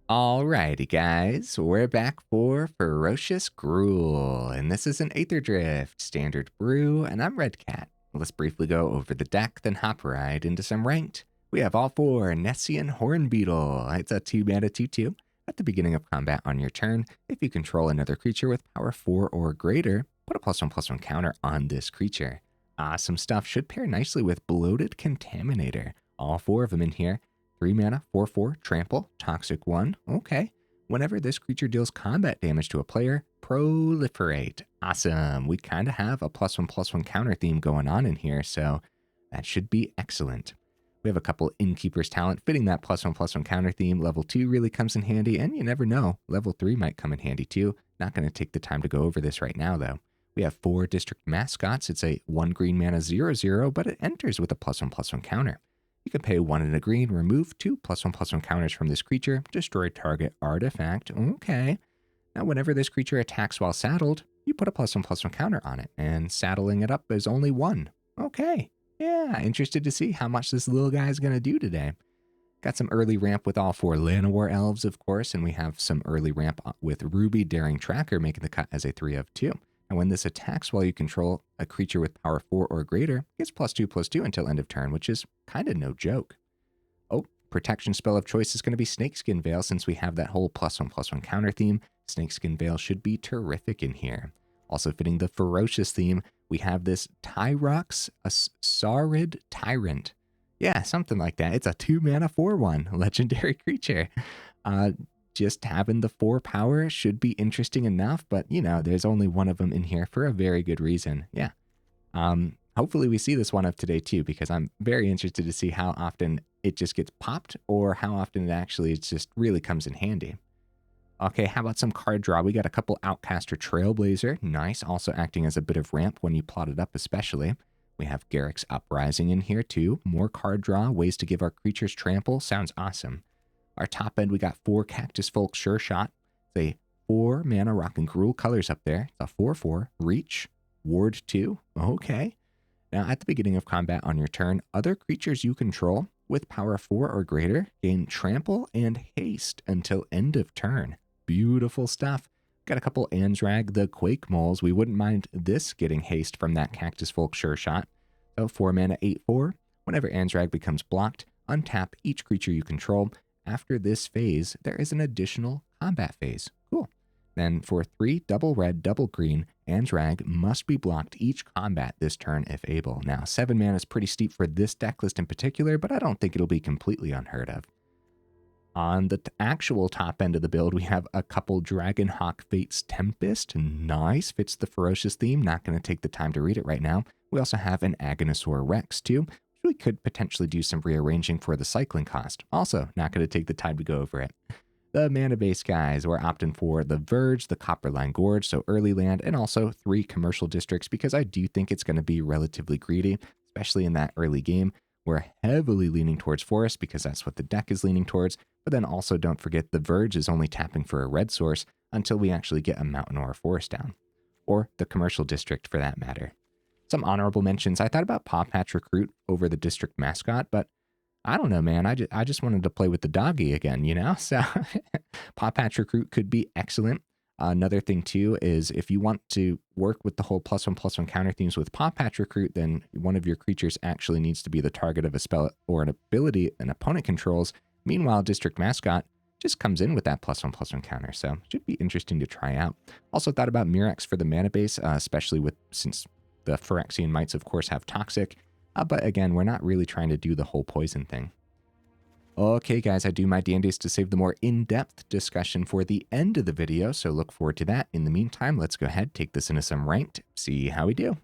Alrighty, guys, we're back for Ferocious Gruul, and this is an Aetherdrift standard brew, and I'm Red Cat. Let's briefly go over the deck, then hop right into some ranked. We have all four Nessian Hornbeetle. It's a 2-mana 2/2. At the beginning of combat on your turn, if you control another creature with power 4 or greater, put a +1/+1 counter on this creature. Awesome stuff. Should pair nicely with Bloated Contaminator. All four of them in here. 3 mana, 4/4, trample, toxic 1. Okay. Whenever this creature deals combat damage to a player, proliferate. Awesome. We kind of have a +1/+1 counter theme going on in here, so that should be excellent. We have a couple Innkeeper's talent fitting that +1/+1 counter theme. Level 2 really comes in handy, and you never know. Level 3 might come in handy too. Not going to take the time to go over this right now, though. We have 4 District Mascots. It's a 1 green mana 0/0, but it enters with a +1/+1 counter. You can pay 1 and a green, remove 2 +1/+1 counters from this creature, destroy target artifact. Okay. Now, whenever this creature attacks while saddled, you put a +1/+1 counter on it, and saddling it up is only 1. Okay. Yeah, interested to see how much this little guy is going to do today. Got some early ramp with all 4 Llanowar Elves, of course, and we have some early ramp with Ruby Daring Tracker making the cut as a 3/2. And when this attacks while you control a creature with power 4 or greater, it gets +2/+2 until end of turn, which is kind of no joke. Oh, protection spell of choice is going to be Snakeskin Veil, since we have that whole +1/+1 counter theme. Snakeskin Veil should be terrific in here. Also fitting the ferocious theme, we have this Tyrox, a Saurid Tyrant. Yeah, something like that. It's a 2 mana 4/1 legendary creature. Just having the 4 power should be interesting enough, but you know, there's only one of them in here for a very good reason. Yeah. Hopefully we see this one of today too, because I'm very interested to see how often it just gets popped or how often it actually just really comes in handy. Okay, how about some card draw? We got a couple Outcaster Trailblazer. Nice. Also acting as a bit of ramp when you plot it up especially. We have Garruk's Uprising in here too. More card draw, ways to give our creatures trample. Sounds awesome. Our top end, we got 4 Cactusfolk Sureshot. It's a 4 mana rock and Gruul colors up there. It's a 4/4, reach, ward 2. Okay. Now, at the beginning of combat on your turn, other creatures you control with power 4 or greater gain trample and haste until end of turn. Beautiful stuff. Got a couple Anzrag, the Quake-Moles. We wouldn't mind this getting haste from that Cactusfolk Sureshot. So 4 mana 8/4. Whenever Anzrag becomes blocked, untap each creature you control. After this phase, there is an additional combat phase. Cool. Then for 3 double red, double green, Anzrag must be blocked each combat this turn if able. Now, 7 mana is pretty steep for this deck list in particular, but I don't think it'll be completely unheard of. On the actual top end of the build, we have a couple Dragonhawk Fate's Tempest. Nice. Fits the ferocious theme. Not going to take the time to read it right now. We also have an Agonasaur Rex too. We could potentially do some rearranging for the cycling cost. Also, not going to take the time to go over it. The mana base guys, we're opting for the Verge, the Copperline Gorge, so early land, and also 3 commercial districts because I do think it's going to be relatively greedy, especially in that early game. We're heavily leaning towards forest because that's what the deck is leaning towards, but then also don't forget the Verge is only tapping for a red source until we actually get a mountain or a forest down, or the commercial district for that matter. Some honorable mentions. I thought about Paw Patch Recruit over the District Mascot, but I don't know, man. I just wanted to play with the doggy again, you know? So Paw Patch Recruit could be excellent. Another thing, too, is if you want to work with the whole +1/+1 counter themes with Paw Patch Recruit, then one of your creatures actually needs to be the target of a spell or an ability an opponent controls. Meanwhile, District Mascot just comes in with that +1/+1 counter, so it should be interesting to try out. Also thought about Murex for the mana base, especially since the Phyrexian Mites, of course, have Toxic. But again, we're not really trying to do the whole poison thing. Okay, guys, I do my dandies to save the more in-depth discussion for the end of the video, so look forward to that. In the meantime, let's go ahead, take this into some ranked, see how we do.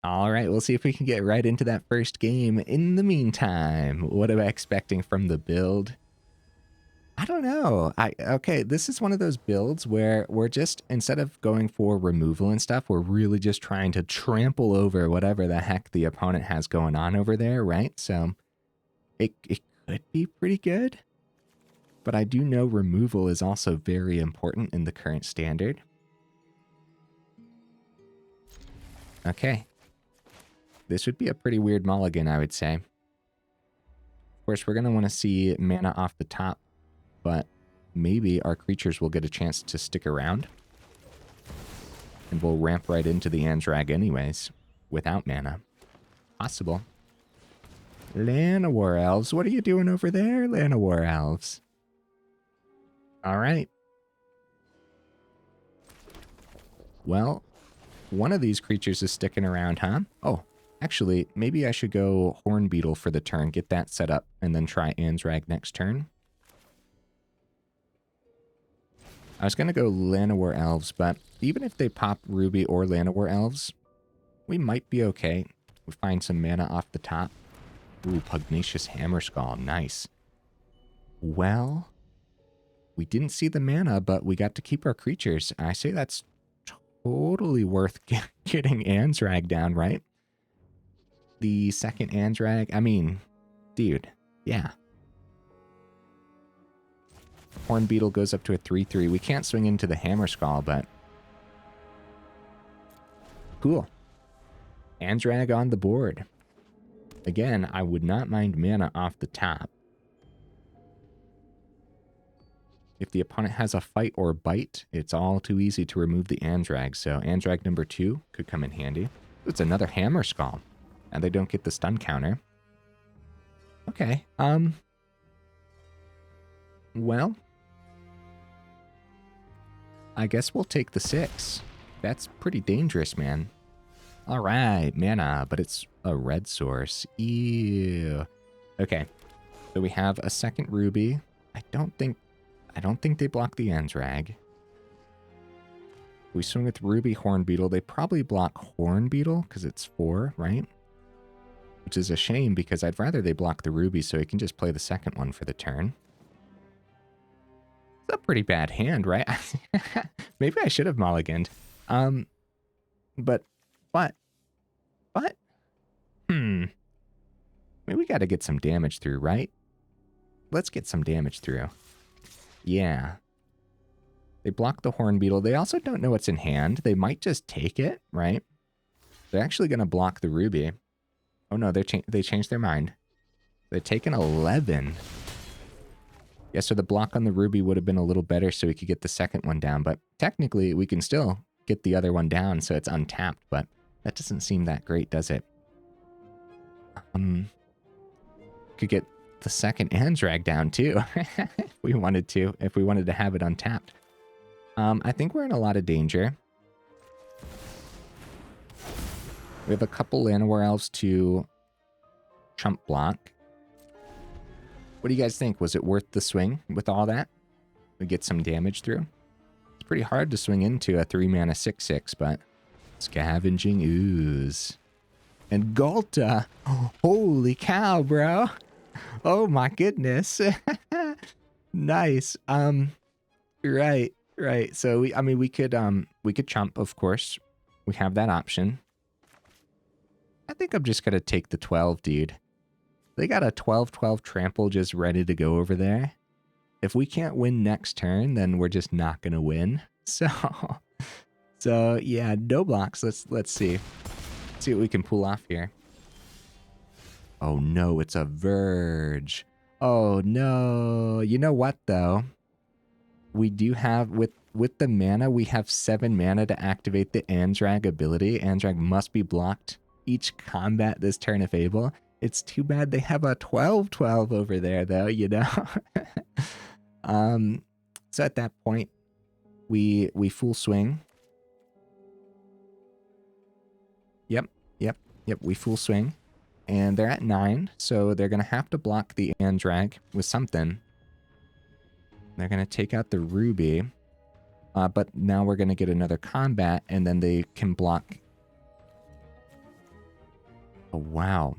All right, we'll see if we can get right into that first game. In the meantime, what am I expecting from the build? I don't know. Okay, this is one of those builds where we're just, instead of going for removal and stuff, we're really just trying to trample over whatever the heck the opponent has going on over there, right? So it could be pretty good. But I do know removal is also very important in the current standard. Okay. This would be a pretty weird mulligan, I would say. Of course, we're going to want to see mana off the top, but maybe our creatures will get a chance to stick around. And we'll ramp right into the Anzrag anyways, without mana. Possible. Llanowar Elves, what are you doing over there, Llanowar Elves? All right. Well, one of these creatures is sticking around, huh? Oh, actually, maybe I should go Hornbeetle for the turn, get that set up, and then try Anzrag next turn. I was going to go Llanowar Elves, but even if they pop Ruby or Llanowar Elves, we might be okay. We find some mana off the top. Ooh, Pugnacious Hammerskull, nice. Well, we didn't see the mana, but we got to keep our creatures. I say that's totally worth getting Anzrag down, right? The second Anzrag, I mean, dude, yeah. Hornbeetle goes up to a 3/3. We can't swing into the Hammerskull, but cool. Anzrag on the board. Again, I would not mind mana off the top. If the opponent has a fight or bite, it's all too easy to remove the Anzrag. So Anzrag number 2 could come in handy. It's another Hammerskull. And they don't get the stun counter. Okay. Well, I guess we'll take the 6. That's pretty dangerous, man. All right, mana, but it's a red source. Ew. Okay, so we have a second Ruby. I don't think they block the Anzrag. We swing with Ruby Hornbeetle. They probably block Hornbeetle because it's 4, right? Which is a shame because I'd rather they block the Ruby so he can just play the second one for the turn. It's a pretty bad hand, right? Maybe I should have mulliganed. But, maybe we got to get some damage through, right? Let's get some damage through. Yeah. They block the Hornbeetle. They also don't know what's in hand. They might just take it, right? They're actually going to block the Ruby. Oh no, they changed their mind. They're taking 11. Yeah, so the block on the Ruby would have been a little better so we could get the second one down. But technically, we can still get the other one down so it's untapped. But that doesn't seem that great, does it? Could get the second Anzrag down too, if we wanted to. If we wanted to have it untapped. I think we're in a lot of danger. We have a couple Llanowar Elves to chump block. What do you guys think? Was it worth the swing with all that? We get some damage through. It's pretty hard to swing into a 3-mana 6/6, but Scavenging Ooze. And Ghalta. Holy cow, bro. Oh my goodness. Nice. Right. So we could chump, of course. We have that option. I think I'm just gonna take the 12, dude. They got a 12/12 trample just ready to go over there. If we can't win next turn, then we're just not gonna win. So yeah, no blocks. Let's see. See what we can pull off here. Oh no, it's a Verge. Oh no. You know what though? We do have with the mana, we have 7 mana to activate the Anzrag ability. Anzrag must be blocked each combat this turn if able. It's too bad they have a 12/12 over there though, you know? So at that point, we full swing. Yep, we full swing. And they're at 9, so they're going to have to block the Anzrag with something. They're going to take out the Ruby. But now we're going to get another combat, and then they can block. Oh, wow.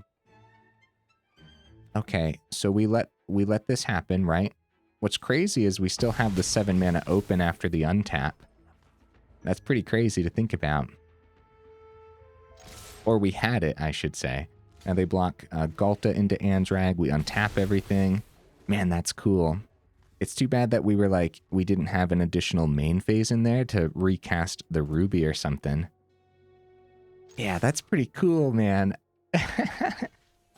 Okay, so we let this happen, right? What's crazy is we still have the 7 mana open after the untap. That's pretty crazy to think about. Or we had it, I should say. Now they block Ghalta into Anzrag. We untap everything. Man, that's cool. It's too bad that we didn't have an additional main phase in there to recast the Ruby or something. Yeah, that's pretty cool, man.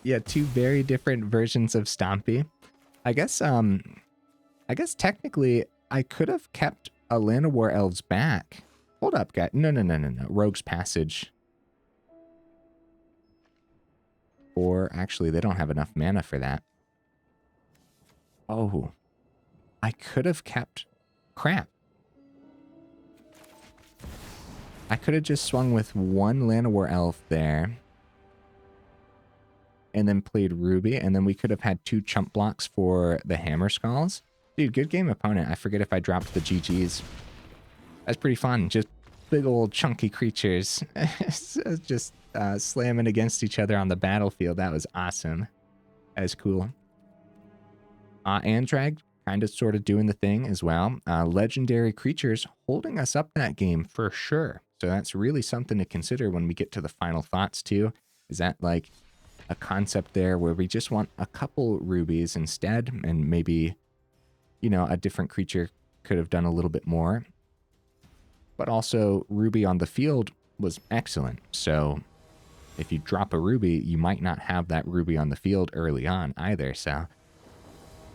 Yeah, two very different versions of Stompy. I guess technically I could have kept a Llanowar Elves back. Hold up, guy. No. Rogue's Passage. Or actually, they don't have enough mana for that. Oh, I could have kept... Crap. I could have just swung with one Llanowar Elf there. And then played Ruby. And then we could have had 2 chump blocks for the Hammer Skulls. Dude, good game opponent. I forget if I dropped the GGs. That's pretty fun. Just big old chunky creatures. Just slamming against each other on the battlefield. That was awesome. That was cool. Anzrag kind of sort of doing the thing as well. Legendary creatures holding us up that game for sure. So that's really something to consider when we get to the final thoughts too. Is that like a concept there where we just want a couple rubies instead, and maybe, you know, a different creature could have done a little bit more. But also ruby on the field was excellent. So if you drop a ruby, you might not have that ruby on the field early on either. So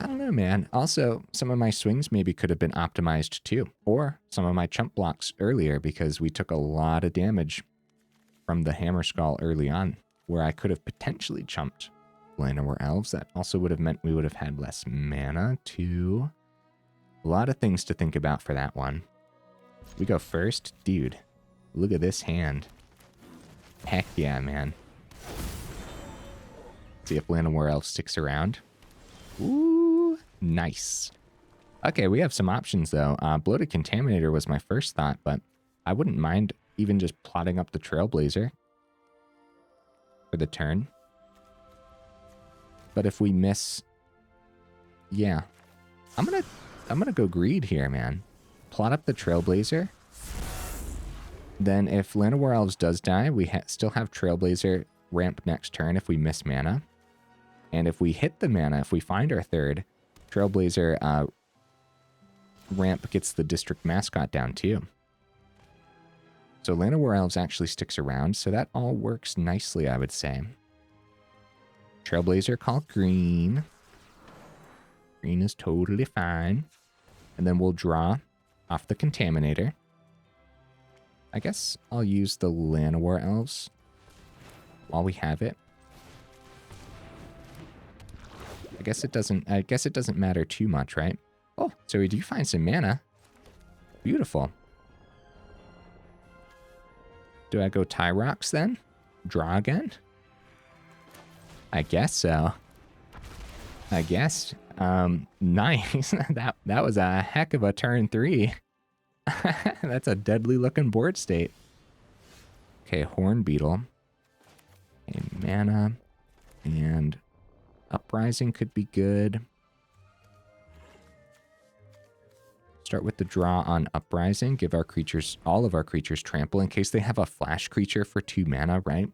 I don't know, man. Also, some of my swings maybe could have been optimized too, or some of my chump blocks earlier, because we took a lot of damage from the Hammer Skull early on, where I could have potentially chumped Llanowar Elves. That also would have meant we would have had less mana too. A lot of things to think about for that one. We go first. Dude, look at this hand. Heck yeah, man. See if Llanowar Elves sticks around. Ooh, nice. Okay, we have some options though. Bloated Contaminator was my first thought, but I wouldn't mind even just plotting up the Trailblazer for the turn. But if we miss, yeah, I'm gonna go greed here, man. Plot up the Trailblazer. Then if Llanowar Elves does die, we still have Trailblazer ramp next turn if we miss mana. And if we hit the mana, if we find our third, Trailblazer ramp gets the District Mascot down too. So Llanowar Elves actually sticks around, so that all works nicely, I would say. Trailblazer, call green. Green is totally fine. And then we'll draw off the Contaminator. I guess I'll use the Llanowar Elves while we have it. I guess it doesn't matter too much, right? Oh, so we do find some mana. Beautiful. Do I go Tyrox then? Draw again? I guess so. I guess. Nice. That was a heck of a turn 3. That's a deadly looking board state. Okay, Hornbeetle. And mana. And Uprising could be good. Start with the draw on Uprising. Give our creatures, all of our creatures, trample in case they have a flash creature for 2 mana, right?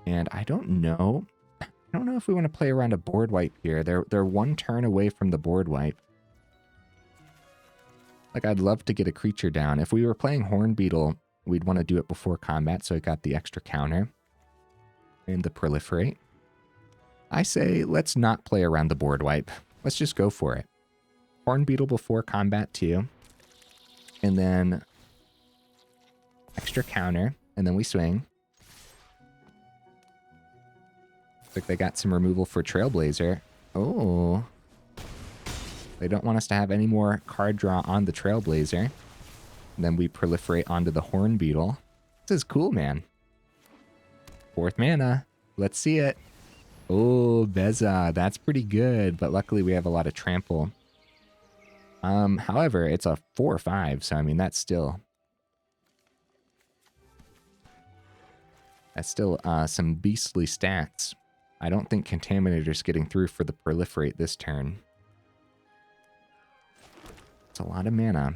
And I don't know. I don't know if we want to play around a board wipe here. They're 1 turn away from the board wipe. Like, I'd love to get a creature down. If we were playing Hornbeetle, we'd want to do it before combat, so it got the extra counter and the proliferate. I say let's not play around the board wipe. Let's just go for it. Hornbeetle before combat too. And then extra counter, and then we swing. Looks like they got some removal for Trailblazer. Oh. They don't want us to have any more card draw on the Trailblazer. And then we proliferate onto the Hornbeetle. This is cool, man. 4th mana. Let's see it. Oh, Beza. That's pretty good, but luckily we have a lot of trample. However, it's a 4/5, so I mean that's still some beastly stats. I don't think Contaminator's getting through for the proliferate this turn. It's a lot of mana.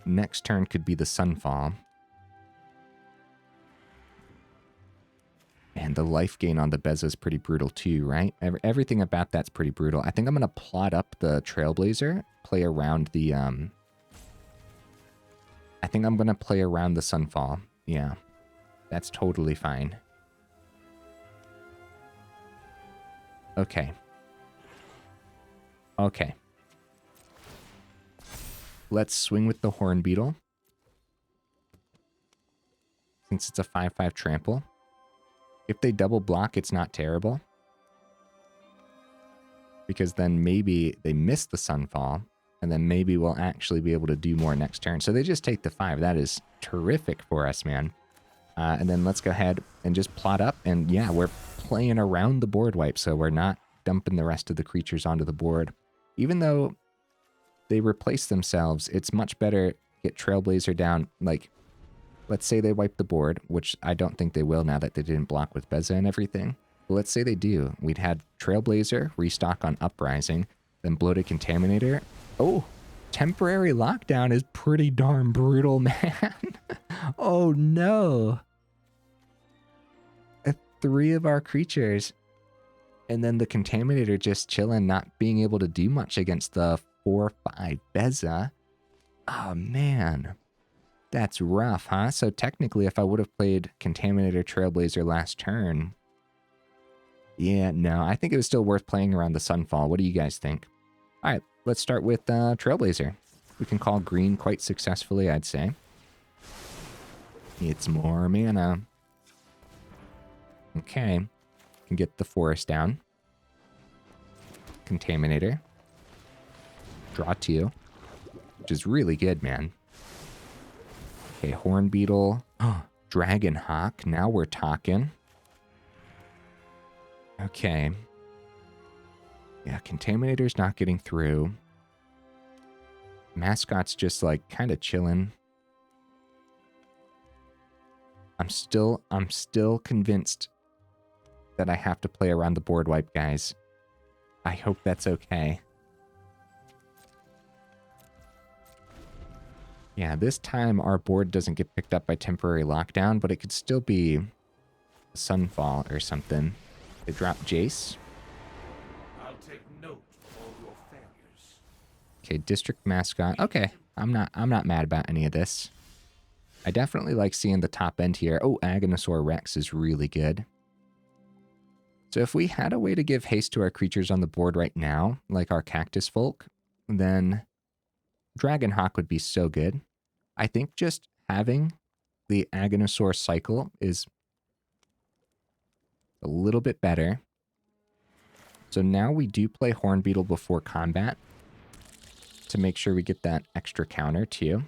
Next turn could be the Sunfall. And the life gain on the Beza is pretty brutal too, right? Everything about that's pretty brutal. I think I'm going to plot up the Trailblazer, play around the I think I'm going to play around the Sunfall. Yeah, that's totally fine. Okay. Okay. Let's swing with the Hornbeetle. Since it's a 5/5 trample. If they double block, it's not terrible. Because then maybe they miss the Sunfall, and then maybe we'll actually be able to do more next turn. So they just take the 5. That is terrific for us, man. And then let's go ahead and just plot up. And yeah, we're playing around the board wipe, so we're not dumping the rest of the creatures onto the board. Even though they replace themselves, it's much better get Trailblazer down. Like, let's say they wipe the board, which I don't think they will now that they didn't block with Beza and everything. But let's say they do. We'd had Trailblazer restock on Uprising, then Bloated Contaminator. Oh, temporary lockdown is pretty darn brutal, man. Oh no. 3 of our creatures. And then the Contaminator just chilling, not being able to do much against the 4/5 Beza. Oh man. That's rough, huh? So technically, if I would have played Contaminator Trailblazer last turn... Yeah, no, I think it was still worth playing around the Sunfall. What do you guys think? All right, let's start with Trailblazer. We can call green quite successfully, I'd say. It's more mana. Okay. Can get the forest down. Contaminator. Draw 2. Which is really good, man. Okay, Hornbeetle. Oh, Dragonhawk. Now we're talking. Okay. Yeah, Contaminator's not getting through. Mascot's just like kind of chilling. I'm still convinced that I have to play around the board wipe, guys. I hope that's okay. Yeah, this time our board doesn't get picked up by temporary lockdown, but it could still be a Sunfall or something. They drop Jace. I'll take note of all your failures. Okay, District Mascot. Okay, I'm not mad about any of this. I definitely like seeing the top end here. Oh, Agonasaur Rex is really good. So if we had a way to give haste to our creatures on the board right now, like our Cactusfolk, then Dragonhawk would be so good. I think just having the Agonasaur cycle is a little bit better. So now we do play Hornbeetle before combat to make sure we get that extra counter too.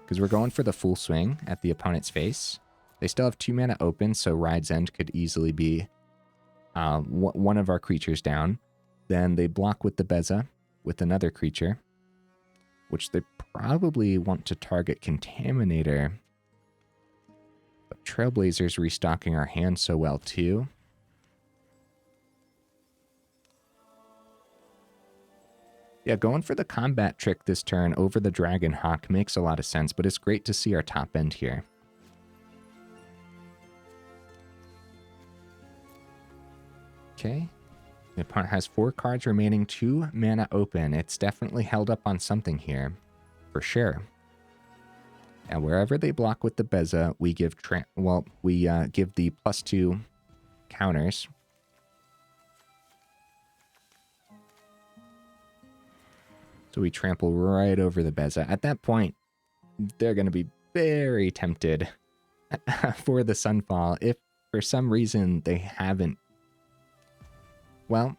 Because we're going for the full swing at the opponent's face. They still have 2 mana open, so Ride's End could easily be one of our creatures down. Then they block with the Beza with another creature, which they probably want to target Contaminator. But Trailblazer's restocking our hand so well too. Yeah, going for the combat trick this turn over the Dragonhawk makes a lot of sense, but it's great to see our top end here. Okay. The opponent has 4 cards remaining, 2 mana open. It's definitely held up on something here, for sure. And wherever they block with the Beza, we give give the +2 counters. So we trample right over the Beza. At that point, they're going to be very tempted for the Sunfall if for some reason they haven't. Well,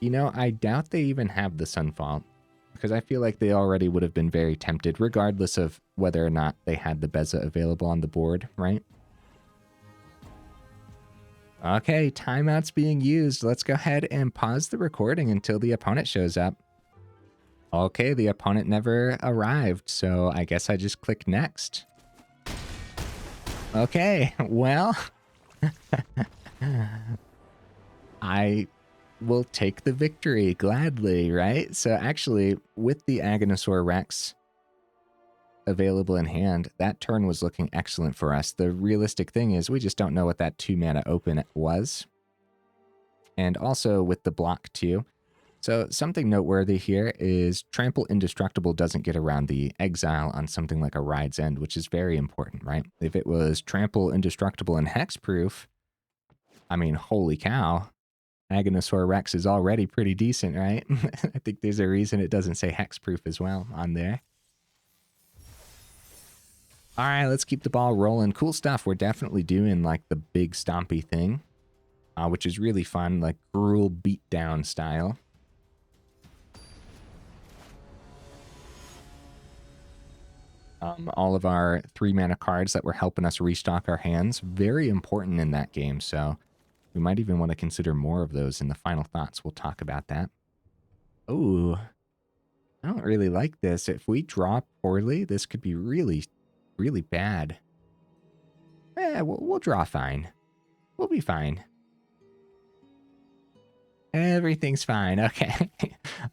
you know, I doubt they even have the Sunfall, because I feel like they already would have been very tempted, regardless of whether or not they had the Beza available on the board, right? Okay, timeout's being used. Let's go ahead and pause the recording until the opponent shows up. Okay, the opponent never arrived, so I guess I just click next. Okay, well... I will take the victory gladly, right? So actually, with the Agonasaur Rex available in hand, that turn was looking excellent for us. The realistic thing is we just don't know what that 2 mana open was. And also with the block too. So something noteworty here is Trample Indestructible doesn't get around the exile on something like a Ride's End, which is very important, right? If it was Trample Indestructible and Hexproof, I mean, holy cow, Agonasaur Rex is already pretty decent, right? I think there's a reason it doesn't say Hexproof as well on there. All right, let's keep the ball rolling. Cool stuff. We're definitely doing like the big stompy thing, which is really fun, like Gruul Beatdown style. All of our 3-mana cards that were helping us restock our hands, very important in that game, so we might even want to consider more of those in the final thoughts. We'll talk about that. Oh, I don't really like this. If we draw poorly, this could be really, really bad. We'll draw fine. We'll be fine. Everything's fine. Okay.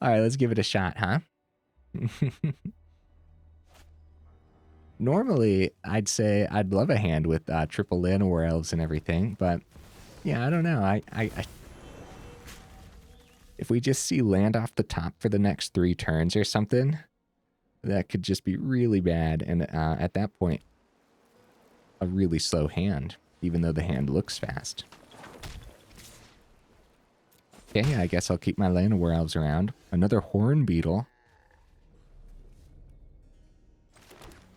All right, let's give it a shot, huh? Normally, I'd say I'd love a hand with triple Llanowar Elves and everything, but yeah, I don't know. I if we just see land off the top for the next 3 turns or something, that could just be really bad. And at that point, a really slow hand, even though the hand looks fast. Okay, I guess I'll keep my Llanowar Elves around. Another Hornbeetle.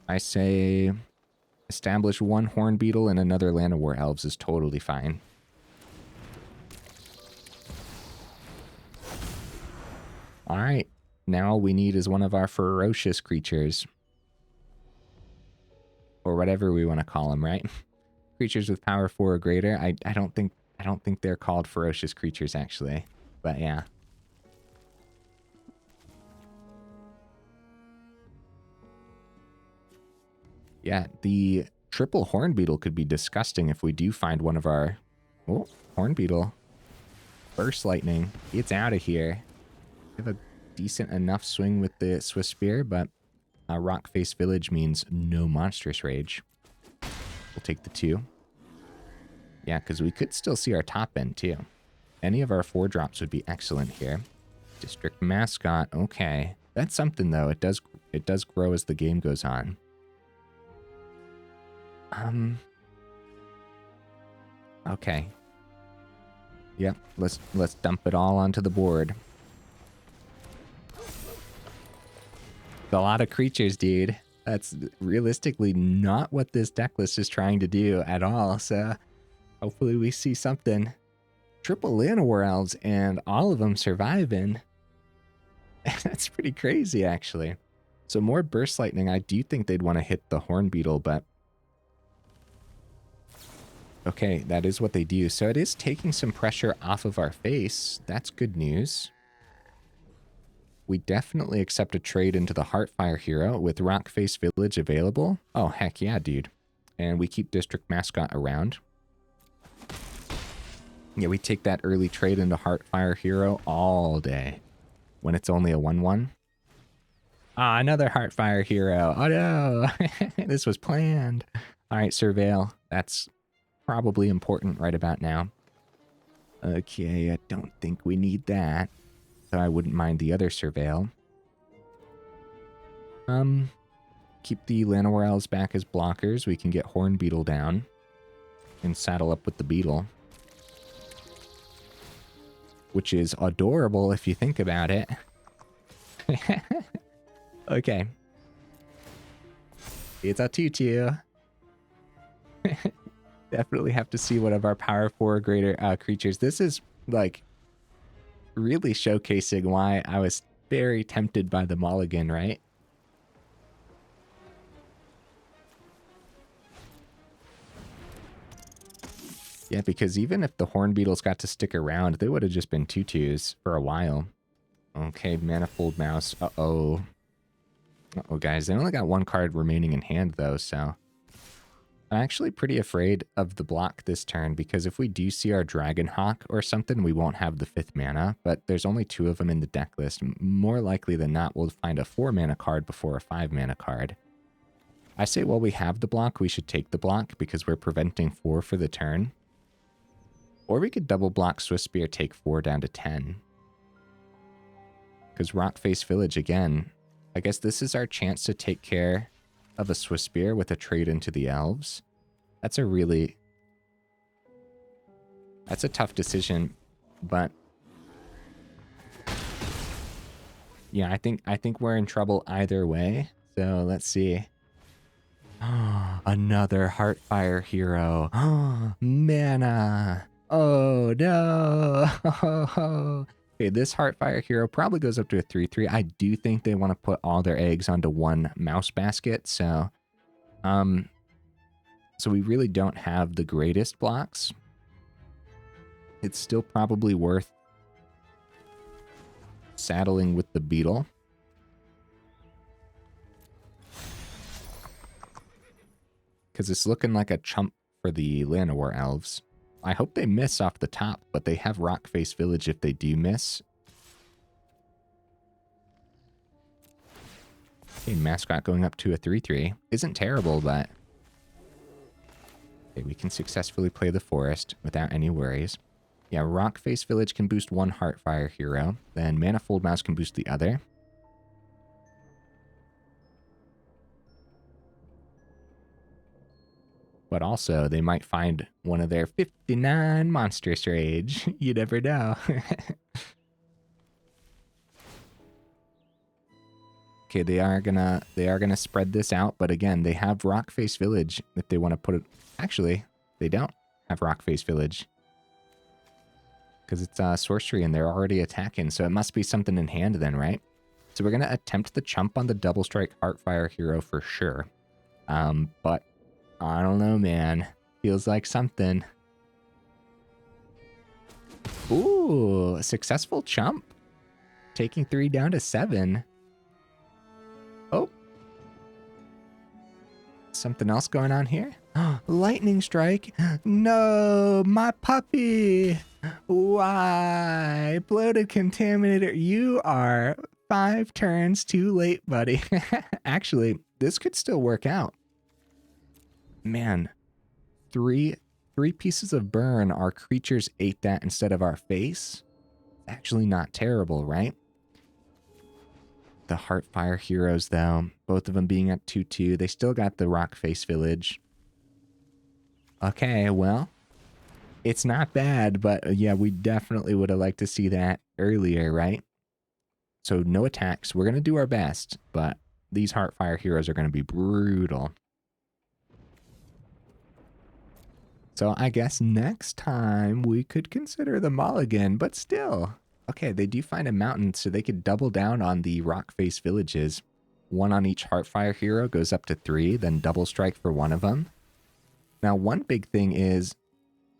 I say establish 1 Hornbeetle and another Llanowar Elves is totally fine. All right, now all we need is one of our ferocious creatures. Or whatever we want to call them, right? Creatures with power 4 or greater. I don't think they're called ferocious creatures actually. But yeah. Yeah, the triple Hornbeetle could be disgusting if we do find one of our... Oh, Hornbeetle. Burst Lightning. It's out of here. We have a decent enough swing with the Swift Spear, but Rockface Village means no Monstrous Rage. We'll take the 2. Yeah, because we could still see our top end too. Any of our 4-drops would be excellent here. District Mascot. Okay. That's something though. It does grow as the game goes on. Okay. Yep, let's dump it all onto the board. A lot of creatures, dude. That's realistically not what this deck list is trying to do at all, so hopefully we see something. Triple Llanowar Elves and all of them surviving. That's pretty crazy, actually. So more Burst Lightning. I do think they'd want to hit the Hornbeetle, but okay, that is what they do. So it is taking some pressure off of our face. That's good news. We definitely accept a trade into the Heartfire Hero with Rockface Village available. Oh, heck yeah, dude. And we keep District Mascot around. Yeah, we take that early trade into Heartfire Hero all day when it's only a 1/1. Ah, another Heartfire Hero. Oh no, this was planned. All right, Surveil. That's probably important right about now. Okay, I don't think we need that. So I wouldn't mind the other Surveil. Keep the Llanowar Elves back as blockers. We can get Hornbeetle down and saddle up with the Beetle, which is adorable if you think about it. Okay. It's a tutu. Definitely have to see one of our power 4 or greater creatures. This is like really showcasing why I was very tempted by the mulligan, right? Yeah, because even if the Hornbeetles got to stick around, they would have just been tutus for a while. Okay, Manifold Mouse. Uh-oh. Uh-oh, guys. They only got 1 card remaining in hand, though, so... I'm actually pretty afraid of the block this turn, because if we do see our Dragonhawk or something, we won't have the 5th mana, but there's only 2 of them in the deck list. More likely than not, we'll find a 4-mana card before a 5-mana card. I say while we have the block, we should take the block, because we're preventing 4 for the turn. Or we could double block Swift Spear, take 4 down to 10. Because Rockface Village again. I guess this is our chance to take care of a Swiftspear with a trade into the Elves. That's a really... That's a tough decision, but... Yeah, I think we're in trouble either way. So let's see. Another Heartfire hero. Mana. Oh no. Okay, this Heartfire hero probably goes up to a 3/3. I do think they want to put all their eggs onto one mouse basket, so we really don't have the greatest blocks. It's still probably worth saddling with the beetle. Because it's looking like a chump for the Llanowar Elves. I hope they miss off the top, but they have Rockface Village if they do miss. Okay, Mascot going up to a 3/3. Isn't terrible, but... Okay, we can successfully play the forest without any worries. Yeah, Rockface Village can boost one Heartfire hero. Then Manifold Mouse can boost the other. But also, they might find one of their 59 Monstrous Rage. You never know. Okay, they are gonna spread this out, but again, they have Rockface Village if they want to put it. Actually, they don't have Rockface Village because it's sorcery and they're already attacking, so it must be something in hand then, right? So we're gonna attempt the chump on the double strike Heartfire hero for sure, but I don't know, man. Feels like something. Ooh, a successful chump, taking 3 down to 7. Oh. Something else going on here? Lightning strike. No, my puppy. Why? Bloated Contaminator, you are 5 turns too late, buddy. Actually, this could still work out. Man, three pieces of burn, our creatures ate that instead of our face. Actually not terrible, right? The Heartfire heroes, though, both of them being at 2/2, they still got the Rockface Village. Okay, well, it's not bad, but yeah, we definitely would have liked to see that earlier, right? So no attacks. We're going to do our best, but these Heartfire heroes are going to be brutal. So I guess next time we could consider the mulligan, but still. Okay, they do find a mountain, so they could double down on the Rockface Villages. 1 on each Heartfire hero goes up to 3, then double strike for one of them. Now, one big thing is,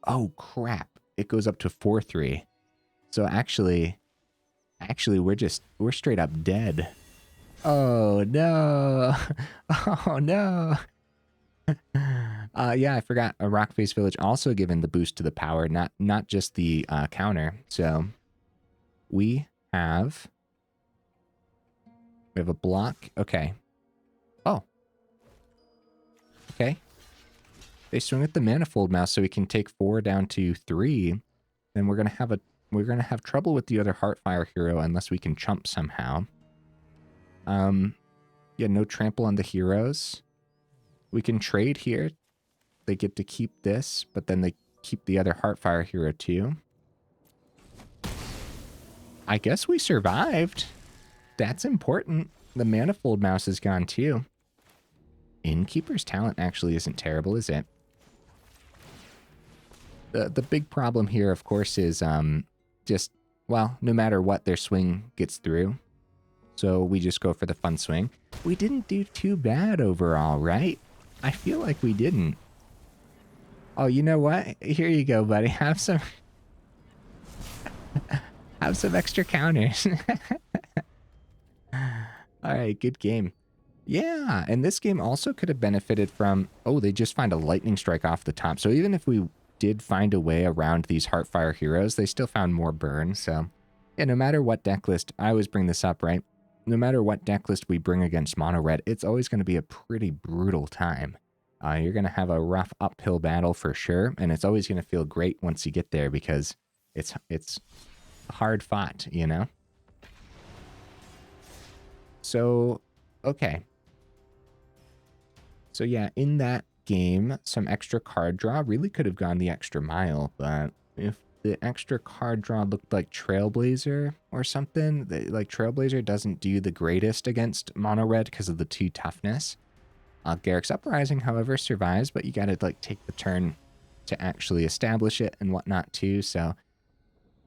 oh crap, it goes up to 4/3. So actually, we're straight up dead. Oh no, oh no. Yeah, I forgot. A Rockface Village also given the boost to the power, not just the counter. So we have a block. Okay. Oh. Okay. They swing at the Manifold Mouse, so we can take 4 down to 3. Then we're gonna have trouble with the other Heartfire hero unless we can chump somehow. Yeah, no trample on the heroes. We can trade here. They get to keep this, but then they keep the other Heartfire hero too. I guess we survived. That's important. The Manifold Mouse is gone too. Innkeeper's talent actually isn't terrible, is it? The big problem here, of course, is just, well, no matter what, their swing gets through. So we just go for the fun swing. We didn't do too bad overall, right? I feel like we didn't. Oh, you know what? Here you go, buddy. Have some... have some extra counters. Alright, good game. Yeah, and this game also could have benefited from... Oh, they just find a lightning strike off the top. So even if we did find a way around these Heartfire heroes, they still found more burn. So, yeah, no matter what deck list... I always bring this up, right? No matter what deck list we bring against Mono Red, it's always going to be a pretty brutal time. You're going to have a rough uphill battle for sure, and it's always going to feel great once you get there because it's hard fought, you know? So, okay. So yeah, in that game, some extra card draw really could have gone the extra mile, but if the extra card draw looked like Trailblazer or something, like Trailblazer doesn't do the greatest against mono red because of the 2 toughness. Garruk's Uprising, however, survives, but you gotta like take the turn to actually establish it and whatnot too. So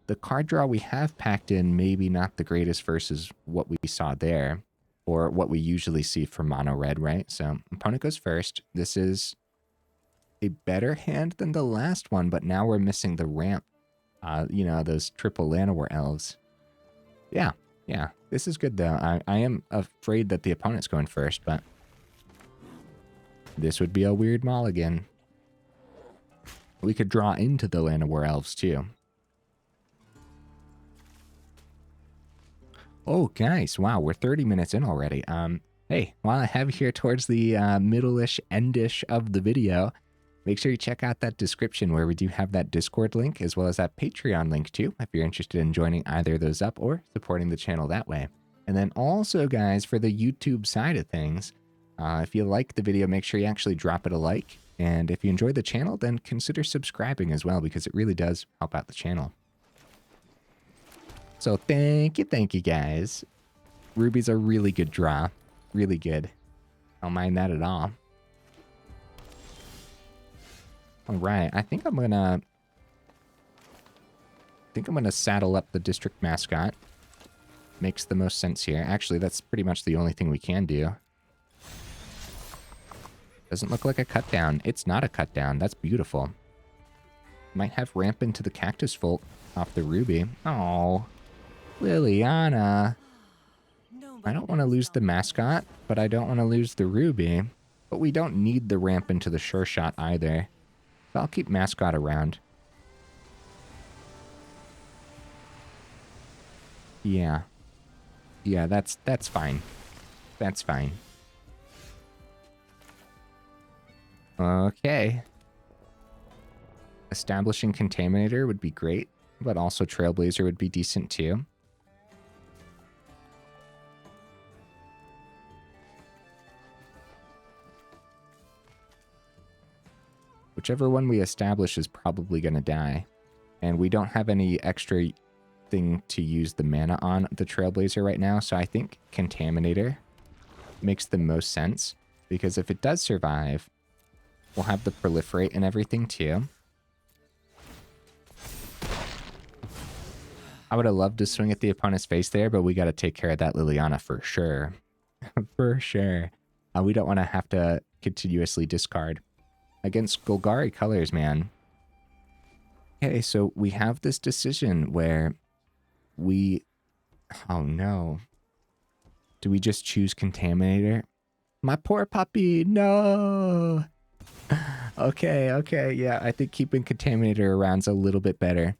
the card draw we have packed in maybe not the greatest versus what we saw there, or what we usually see for mono red, right? So opponent goes first. This is a better hand than the last one, but now we're missing the ramp. You know, those triple Llanowar Elves. Yeah, this is good though. I am afraid that the opponent's going first, but this would be a weird mulligan. We could draw into the Llanowar Elves too. Oh, guys, wow, we're 30 minutes in already. Hey, while I have you here towards the middle-ish, end-ish of the video, make sure you check out that description where we do have that Discord link, as well as that Patreon link too, if you're interested in joining either of those up or supporting the channel that way. And then also, guys, for the YouTube side of things, if you like the video, make sure you actually drop it a like. And if you enjoy the channel, then consider subscribing as well, because it really does help out the channel. So thank you guys. Ruby's a really good draw. Really good. Don't mind that at all. All right, I think I'm gonna saddle up the District Mascot. Makes the most sense here. Actually, that's pretty much the only thing we can do. Doesn't look like a cut down. It's not a cut down. That's beautiful. Might have ramp into the Cactusfolk off the Ruby. Oh, Liliana. I don't want to lose the mascot, but I don't want to lose the Ruby. But we don't need the ramp into the Sureshot either. So I'll keep mascot around. Yeah. Yeah, that's fine. That's fine. Okay. Establishing Contaminator would be great, but also Trailblazer would be decent too. Whichever one we establish is probably going to die. And we don't have any extra thing to use the mana on the Trailblazer right now, so I think Contaminator makes the most sense. Because if it does survive, we'll have the Proliferate and everything too. I would have loved to swing at the opponent's face there, but we got to take care of that Liliana for sure. For sure. We don't want to have to continuously discard. Against Golgari colors, man. Okay, so we have this decision where we... Oh, no. Do we just choose Contaminator? My poor puppy, no! Okay, yeah, I think keeping Contaminator around's a little bit better.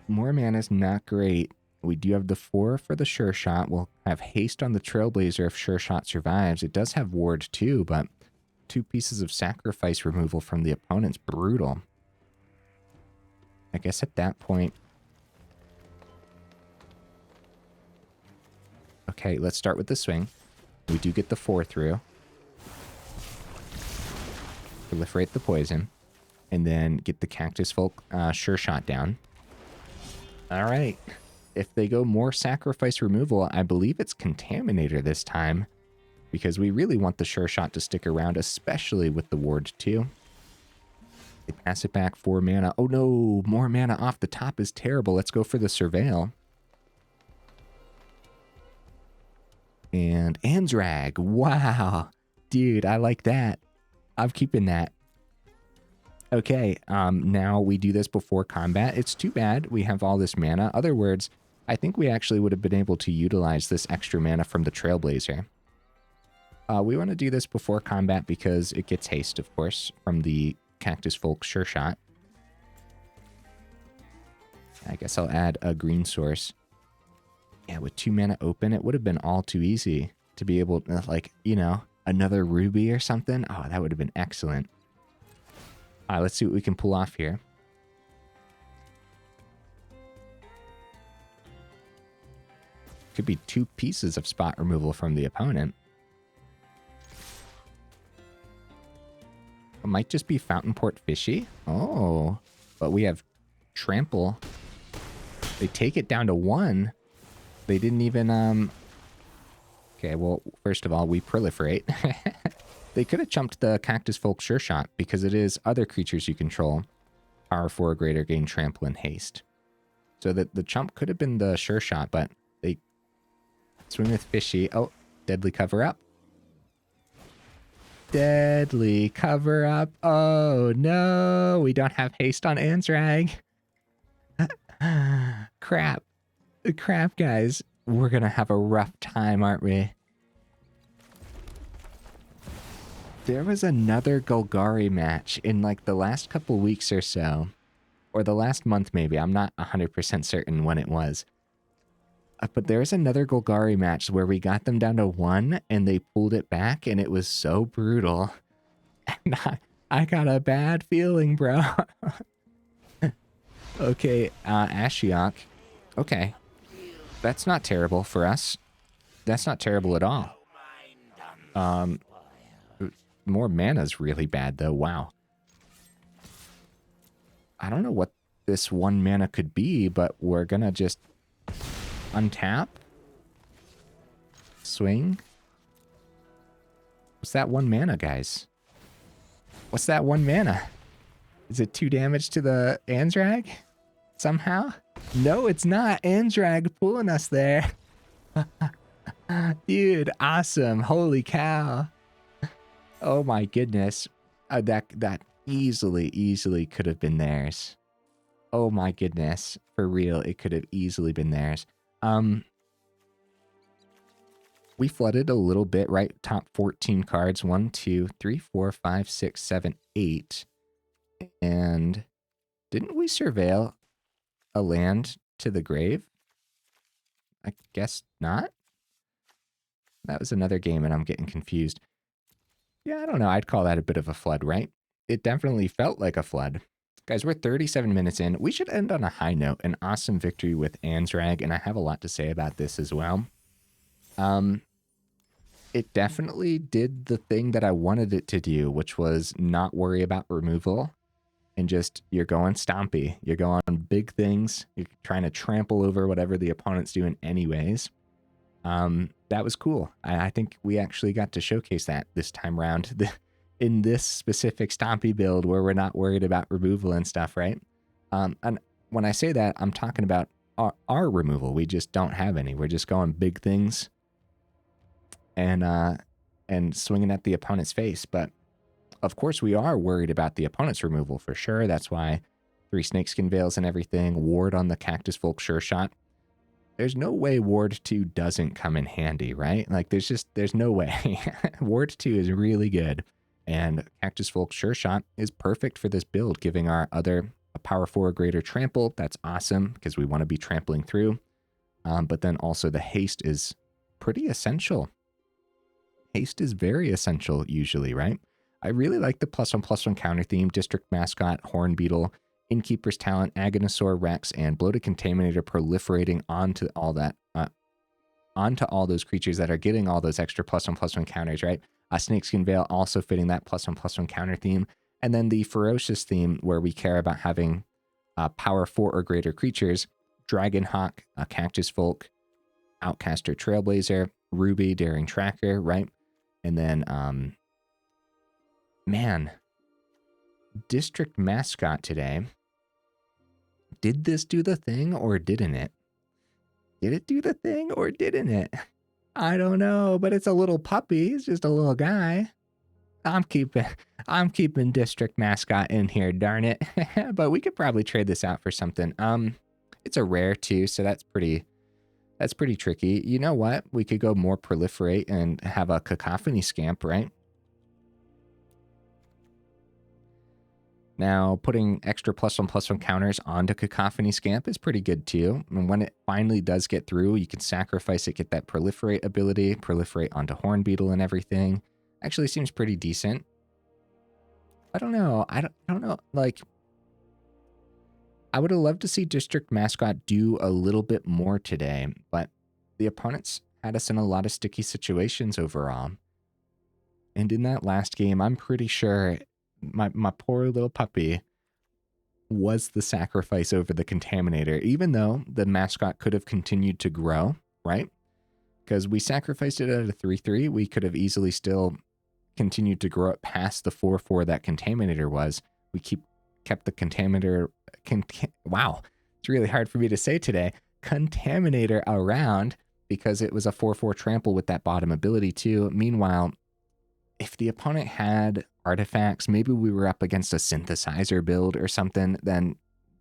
More mana is not great. We do have the 4 for the Sureshot. We'll have haste on the Trailblazer if Sureshot survives. It does have ward too, but 2 pieces of sacrifice removal from the opponent's brutal. I guess at that point... Okay, let's start with the swing. We do get the 4 through. Proliferate the poison. And then get the Cactusfolk Sureshot down. Alright. If they go more sacrifice removal, I believe it's Contaminator this time. Because we really want the Sureshot to stick around, especially with the ward too. They pass it back 4 mana. Oh no, more mana off the top is terrible. Let's go for the Surveil. And Anzrag. Wow. Dude, I like that. I'm keeping that. Okay, now we do this before combat. It's too bad we have all this mana. Other words, I think we actually would have been able to utilize this extra mana from the Trailblazer. We want to do this before combat because it gets haste, of course, from the Cactusfolk Sureshot. I guess I'll add a green source. Yeah, with 2 mana open, it would have been all too easy to be able to, like, you know, another Ruby or something. Oh, that would have been excellent. All right, let's see what we can pull off here. could be 2 pieces of spot removal from the opponent. It might just be Fountain Port Fishy. Oh, but we have Trample. They take it down to 1. They didn't even, Okay, well, first of all, we proliferate. They could have chumped the Cactusfolk Sureshot because it is other creatures you control. Power 4 or greater, gain Trample and Haste. So that the chump could have been the Sureshot, but they swing with Fishy. Oh, Deadly Cover Up. Deadly Cover Up. Oh, no. We don't have Haste on Anzrag. Crap. Crap, guys. We're going to have a rough time, aren't we? There was another Golgari match in like the last couple weeks or so. Or the last month, maybe. I'm not 100% certain when it was. But there's another Golgari match where we got them down to 1 and they pulled it back and it was so brutal. And I got a bad feeling, bro. Okay, Ashiok. Okay. That's not terrible for us. That's not terrible at all. More mana's really bad, though. Wow. I don't know what this 1 mana could be, but we're gonna just untap. Swing. What's that 1 mana, guys? What's that 1 mana? Is it 2 damage to the Anzrag? Somehow? No, it's not. Anzrag pulling us there. Dude, awesome. Holy cow. Oh my goodness. That easily could have been theirs. Oh my goodness. For real, it could have easily been theirs. We flooded a little bit, right? Top 14 cards. 1, 2, 3, 4, 5, 6, 7, 8. And didn't we surveil a land to the grave? I guess not. That was another game and I'm getting confused. Yeah, I don't know. I'd call that a bit of a flood, right? It definitely felt like a flood. Guys, we're 37 minutes in. We should end on a high note. An awesome victory with Anzrag, and I have a lot to say about this as well. It definitely did the thing that I wanted it to do, which was not worry about removal. And just, you're going stompy. You're going big things. You're trying to trample over whatever the opponent's doing anyways. That was cool. I think we actually got to showcase that this time around in this specific stompy build where we're not worried about removal and stuff, right? And when I say that, I'm talking about our removal. We just don't have any. We're just going big things and swinging at the opponent's face. But of course, we are worried about the opponent's removal for sure. That's why 3 Snakeskin Veils and everything, ward on the Cactusfolk Sureshot. There's no way Ward 2 doesn't come in handy, right? Like, there's no way. Ward 2 is really good. And Cactusfolk Sureshot is perfect for this build, giving our other a power 4 or greater trample. That's awesome, because we want to be trampling through. But then also the haste is pretty essential. Haste is very essential usually, right? I really like the +1/+1 counter theme, District Mascot, Hornbeetle, Innkeeper's Talent, Agonasaur Rex, and Bloated Contaminator proliferating onto all that, onto all those creatures that are getting all those extra +1/+1 counters, right? Snakeskin Veil also fitting that +1/+1 counter theme. And then the Ferocious theme where we care about having power 4 or greater creatures, Dragonhawk, Cactusfolk, Outcaster Trailblazer, Ruby, Daring Tracker, right? And then, man, District Mascot today. Did this do the thing or didn't it? Did it do the thing or didn't it? I don't know, but it's a little puppy. It's just a little guy. I'm keeping District Mascot in here, darn it. But we could probably trade this out for something. It's a rare too, so that's pretty tricky. You know what? We could go more proliferate and have a Cacophony Scamp, right? Now, putting extra +1/+1 counters onto Cacophony Scamp is pretty good too. And when it finally does get through, you can sacrifice it, get that proliferate ability, proliferate onto Hornbeetle and everything. Actually seems pretty decent. I don't know. I don't know. Like, I would have loved to see District Mascot do a little bit more today, but the opponents had us in a lot of sticky situations overall. And in that last game, I'm pretty sure my poor little puppy was the sacrifice over the Contaminator, even though the mascot could have continued to grow, right? Because we sacrificed it at a 3-3. We could have easily still continued to grow it past the 4-4 that Contaminator was. We kept the Contaminator, wow, it's really hard for me to say today, Contaminator around because it was a 4-4 trample with that bottom ability too. Meanwhile, if the opponent had artifacts, maybe we were up against a synthesizer build or something, then,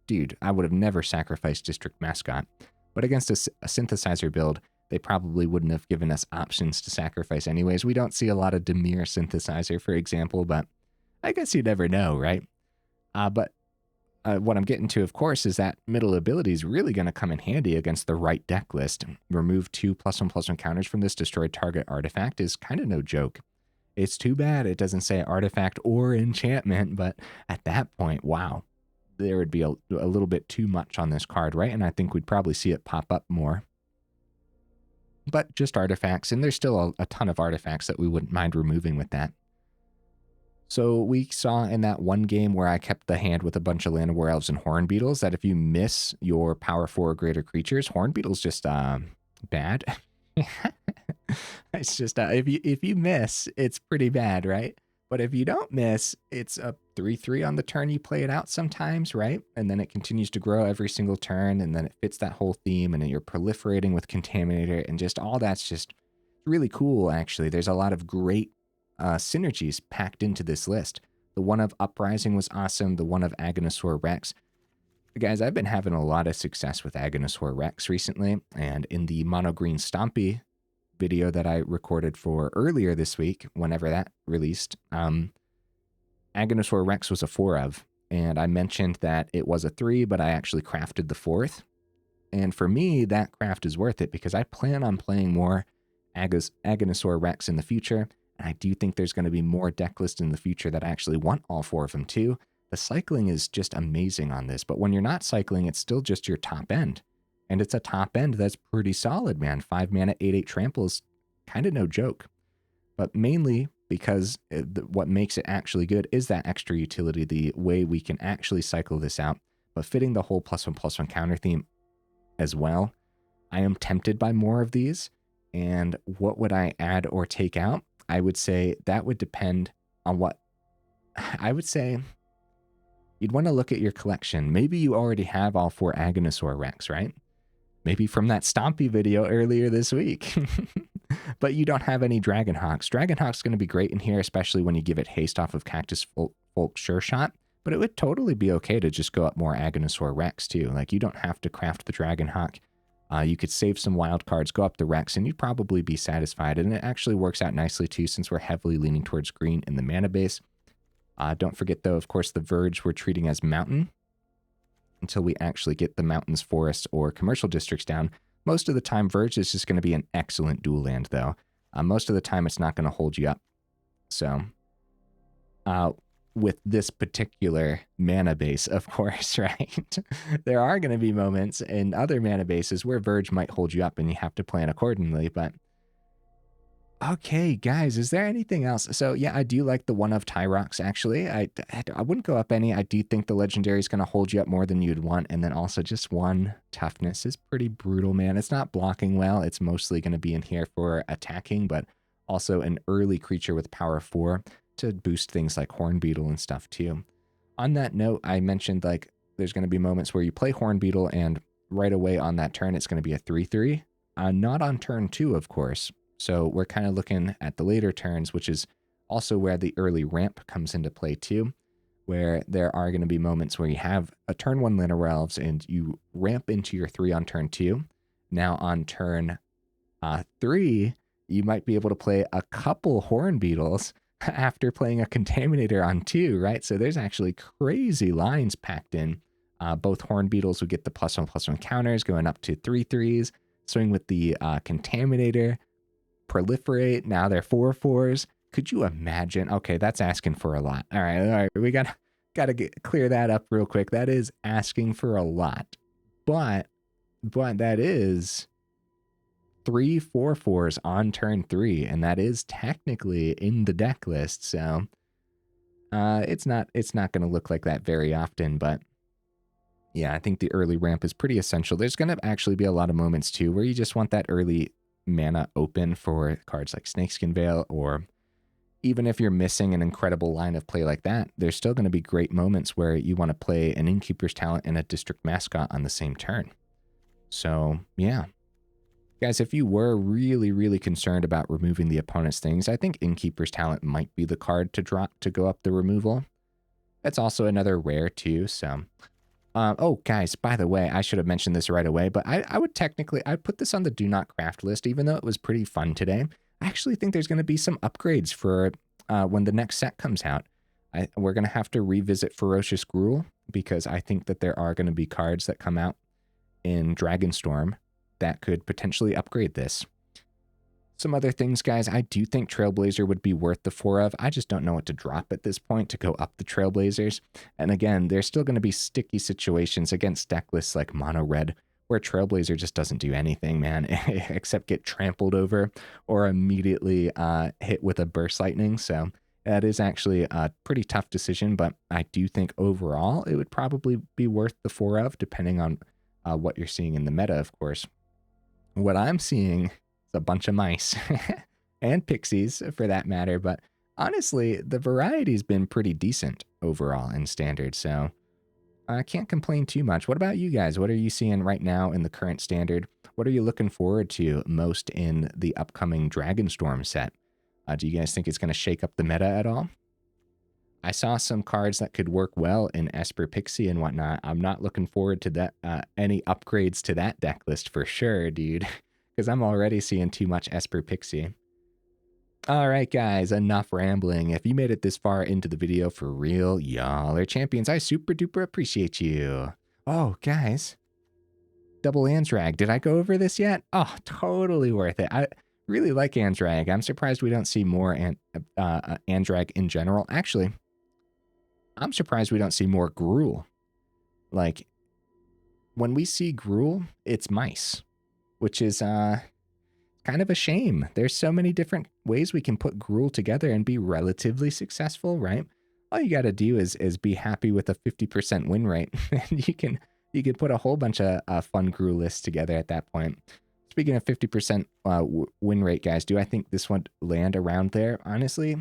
dude, I would have never sacrificed District Mascot. But against a synthesizer build, they probably wouldn't have given us options to sacrifice anyways. We don't see a lot of Dimir synthesizer, for example, but I guess you never know, right? But what I'm getting to, of course, is that middle ability is really going to come in handy against the right deck list. Remove 2 +1/+1 counters from this destroyed target artifact is kind of no joke. It's too bad it doesn't say artifact or enchantment, but at that point, wow, there would be a little bit too much on this card, right? And I think we'd probably see it pop up more. But just artifacts, and there's still a ton of artifacts that we wouldn't mind removing with that. So we saw in that one game where I kept the hand with a bunch of Llanowar Elves and Hornbeetles that if you miss your power 4 or greater creatures, Hornbeetle's just bad. It's just if you miss, it's pretty bad, right? But if you don't miss, it's a 3-3 on the turn you play it out sometimes, right? And then it continues to grow every single turn, and then it fits that whole theme, and then you're proliferating with Contaminator, and just all that's just really cool, actually. There's a lot of great synergies packed into this list. The one of Uprising was awesome. The one of Agonasaur Rex. Guys, I've been having a lot of success with Agonasaur Rex recently, and in the Mono Green Stompy video that I recorded for earlier this week, whenever that released, Agonasaur Rex was a 4 of, and I mentioned that it was a 3, but I actually crafted the 4th. And for me, that craft is worth it because I plan on playing more Agonasaur Rex in the future, and I do think there's going to be more deck lists in the future that actually want all 4 of them too. The cycling is just amazing on this, but when you're not cycling, it's still just your top end. And it's a top end that's pretty solid, man. 5 mana, 8/8 trample is kind of no joke. But mainly because what makes it actually good is that extra utility, the way we can actually cycle this out, but fitting the whole +1/+1 counter theme as well. I am tempted by more of these. And what would I add or take out? I would say that would depend on what I would say. You'd want to look at your collection. Maybe you already have all 4 Agonasaur Rex, right? Maybe from that Stompy video earlier this week. But you don't have any Dragonhawks. Dragonhawk's going to be great in here, especially when you give it haste off of Cactusfolk Sureshot. But it would totally be okay to just go up more Agonasaur Rex too. Like, you don't have to craft the Dragonhawk. You could save some wild cards, go up the Rex, and you'd probably be satisfied. And it actually works out nicely too, since we're heavily leaning towards green in the mana base. Don't forget, though, of course, the Verge we're treating as mountain until we actually get the mountains, forests, or commercial districts down. Most of the time, Verge is just going to be an excellent dual land, though. Most of the time, it's not going to hold you up. So, with this particular mana base, of course, right? There are going to be moments in other mana bases where Verge might hold you up and you have to plan accordingly, but okay, guys, is there anything else? So, yeah, I do like the one of Tyrox, actually. I wouldn't go up any. I do think the legendary is going to hold you up more than you'd want. And then also just 1 toughness is pretty brutal, man. It's not blocking well. It's mostly going to be in here for attacking, but also an early creature with power 4 to boost things like Hornbeetle and stuff too. On that note, I mentioned like there's going to be moments where you play Hornbeetle and right away on that turn, it's going to be a 3-3. Not on turn 2, of course. So we're kind of looking at the later turns, which is also where the early ramp comes into play too, where there are going to be moments where you have a turn 1 Llanowar Elves and you ramp into your 3 on turn 2. Now on turn 3, you might be able to play a couple Hornbeetles after playing a Contaminator on 2, right? So there's actually crazy lines packed in. Both Hornbeetles would get the +1/+1 counters going up to 3/3s, swing with the Contaminator, proliferate. Now they're 4/4s. Could you imagine? Okay, that's asking for a lot. All right. We gotta clear that up real quick. That is asking for a lot, but that is 3 4/4s on turn 3, and that is technically in the deck list. So it's not going to look like that very often, but yeah, I think the early ramp is pretty essential. There's going to actually be a lot of moments too where you just want that early mana open for cards like Snakeskin Veil, or even if you're missing an incredible line of play like that, there's still going to be great moments where you want to play an Innkeeper's Talent and a District Mascot on the same turn. So yeah, guys, if you were really, really concerned about removing the opponent's things, I think Innkeeper's Talent might be the card to drop to go up the removal. That's also another rare too, so... oh, guys, by the way, I should have mentioned this right away, but I'd put this on the do not craft list, even though it was pretty fun today. I actually think there's going to be some upgrades for when the next set comes out. We're going to have to revisit Ferocious Gruul, because I think that there are going to be cards that come out in Dragonstorm that could potentially upgrade this. Some other things, guys, I do think Trailblazer would be worth the 4 of. I just don't know what to drop at this point to go up the Trailblazers. And again, there's still going to be sticky situations against deck lists like Mono Red, where Trailblazer just doesn't do anything, man, except get trampled over or immediately hit with a Burst Lightning. So that is actually a pretty tough decision, but I do think overall it would probably be worth the 4 of, depending on what you're seeing in the meta, of course. What I'm seeing... a bunch of mice and pixies for that matter, but honestly the variety's been pretty decent overall in Standard, so I can't complain too much. What about you guys? What are you seeing right now in the current Standard? What are you looking forward to most in the upcoming Dragonstorm set? Do you guys think it's going to shake up the meta at all? I saw some cards that could work well in Esper Pixie and whatnot. I'm not looking forward to that any upgrades to that deck list for sure, dude. Because I'm already seeing too much Esper Pixie. All right, guys, enough rambling. If you made it this far into the video, for real, y'all are champions. I super duper appreciate you. Oh, guys, double Anzrag. Did I go over this yet? Oh, totally worth it. I really like Anzrag. I'm surprised we don't see more Anzrag in general. Actually, I'm surprised we don't see more Gruul. Like, when we see Gruul, it's mice, which is kind of a shame. There's so many different ways we can put Gruul together and be relatively successful, right? All you got to do is be happy with a 50% win rate, and you can put a whole bunch of fun Gruul lists together at that point. Speaking of 50% win rate, guys, do I think this would land around there? Honestly,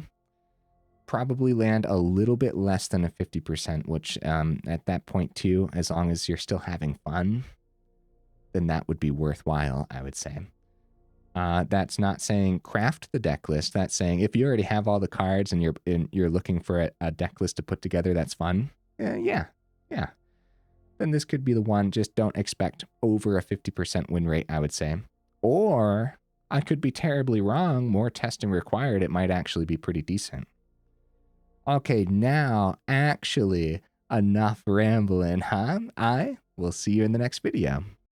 probably land a little bit less than a 50%, which at that point too, as long as you're still having fun, then that would be worthwhile, I would say. That's not saying craft the deck list. That's saying if you already have all the cards and you're looking for a deck list to put together that's fun, yeah. Then this could be the one. Just don't expect over a 50% win rate, I would say. Or I could be terribly wrong. More testing required. It might actually be pretty decent. Okay, now actually enough rambling, huh? I will see you in the next video.